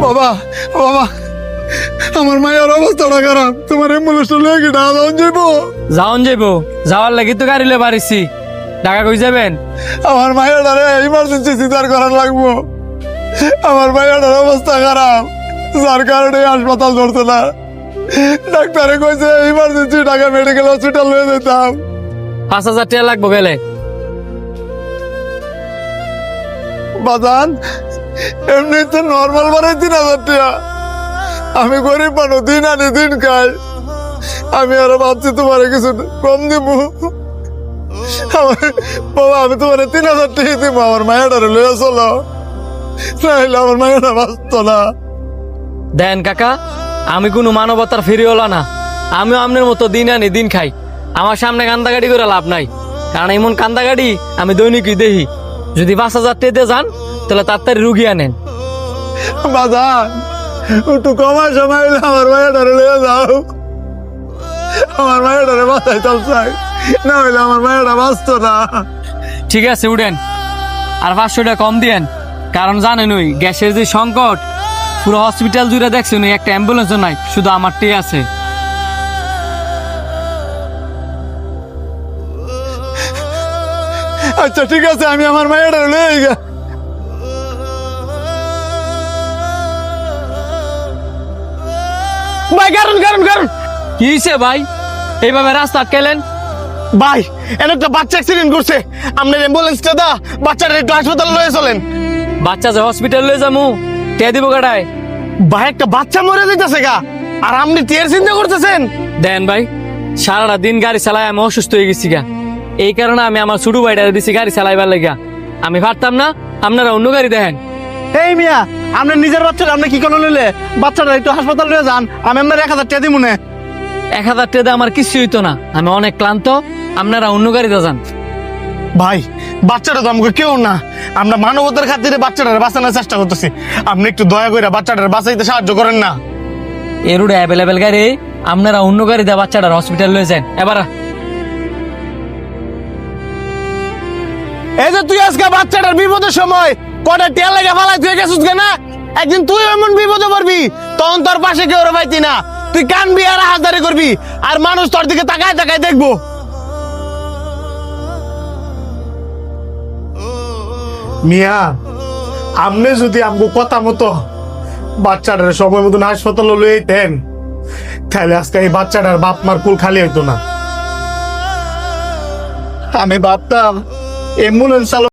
বাবা বাবা, আমার মায়ের অবস্থাটা খারাপ, তোমার অ্যাম্বুলেন্সটা লয়ে কি ঢাকা যাইবো? যাইবো, যাওয়ার লাগি তো গাড়ি লয়ে বাড়িছি। ঢাকা কই যাবেন? আমার মায়ের ইমার্জেন্সি সিজার করার লাগবো। আমার মায়ের অবস্থা খারাপ, যার কারণে হাসপাতাল ধরছে না। ডাক্তারে কইছে ইমার্জেন্সি ঢাকা মেডিকেল হসপিটাল লয়ে যেতাম। 5,000 টাকা লাগবো গেলে। বাজান, এমনি তো নর্মাল মানে 3,000 টাকা। আমি গরিব মানুষ, দিন আনি দিন খাই। আমি আরো ভাবছি তোমার কিছু কম দিব। বাবা, আমি তোমার 3,000 টাকা দিব, আমার মায়ের লয়ে চলো, নাহলে আমার মায়ের বাঁচত না। দেন কাকা, আমি কোনো মানবতার ফিরিওলা না। আমিও আপনার মতো দিন আনি দিন খাই। আমার সামনে কান্দাগাড়ি করে লাভ নাই, কারণ এমন কান্দাগাড়ি আমি দৈনিকই দেখি। যদি 5,000 টাকা দিয়ে যান তাহলে তাড়াতাড়ি রুগী আনেন। বাজান, একটু কমার সময় হইলে আমার মায়ের লয়ে যাও। আমার মায়ের বাঁচাই চাই, না হইলে আমার মায়ের বাঁচত না। ঠিক আছে, উঠেন। আর 500 টাকা কম দিয়েন, কারণ জানেন ওই গ্যাসের যে সংকট, পুরো হসপিটাল জুড়ে দেখছেন ওই একটা অ্যাম্বুলেন্সও নাই, শুধু আমারটাই আছে। আচ্ছা ঠিক আছে, আমি আমার মায়ের লয়ে গা। ভাই কারণ কারণ কারণ কি হয়েছে ভাই, এইভাবে রাস্তা আটকাইলেন? ভাই, এর একটা বাচ্চা অ্যাক্সিডেন্ট করছে। আপনার অ্যাম্বুলেন্সটা দা বাচ্চাটা একটু হাসপাতালে লয়ে চলেন। বাচ্চা যে হসপিটাল লয়ে যাবো, কে দিব গাড়ায়? ভাই, একটা বাচ্চা মরে যাইতেছে গা, আর আপনি টিয়ার চিন্তা করতেছেন? দেন ভাই, সারাটা দিন গাড়ি চালাই আমি অসুস্থ হয়ে গেছি গা। এই কারণে আমি আমার ছোট ভাইটা দিছি গাড়ি চালাইবার লাগা। আমি পারতাম না, আপনারা অন্য গাড়ি দেখেন। এই মিয়া, আপনার নিজের বাচ্চাটা আপনি কি করে নিলে? বাচ্চাটা একটু হাসপাতাল লয়ে যান, আমি আপনার 1,000 টাকা দিব না। 1,000 টাকা আমার কিছু হইতো না, আমি অনেক ক্লান্ত। আপনারা অন্য গাড়িতে যান। ভাই, বাচ্চাটা তো আমাকে কেউ না, আমরা মানবতার খাতিরে বাচ্চাটার বাঁচানোর চেষ্টা করতেছি। আপনি একটু দয়া করে বাচ্চাটার বাঁচাইতে সাহায্য করেন না। এর রোডে অ্যাভেলেবেল গাড়ি, আপনারা অন্য গাড়িতে বাচ্চাটার হসপিটাল লয়ে যান। এবার এই যে তুই আজকে বাচ্চাটার বিপদের সময় কটা টিয়া লেগে ফালাই তুই গেছিস না, একদিন তুই এমন বিপদে পড়বি, তখন তোর পাশে কেউ পাইতি না। তুই কানবি আর হাজারি করবি, আর মানুষ তোর দিকে তাকায় তাকায় দেখবো। মিয়া, আপনি যদি আমগো কথা মতো বাচ্চাটার সময় মতন হাসপাতালে লয়ে যেতেন, তাহলে আজকে এই বাচ্চাটার বাপ মার কুল খালি হইতো না। আমি ভাবতাম অ্যাম্বুলেন্স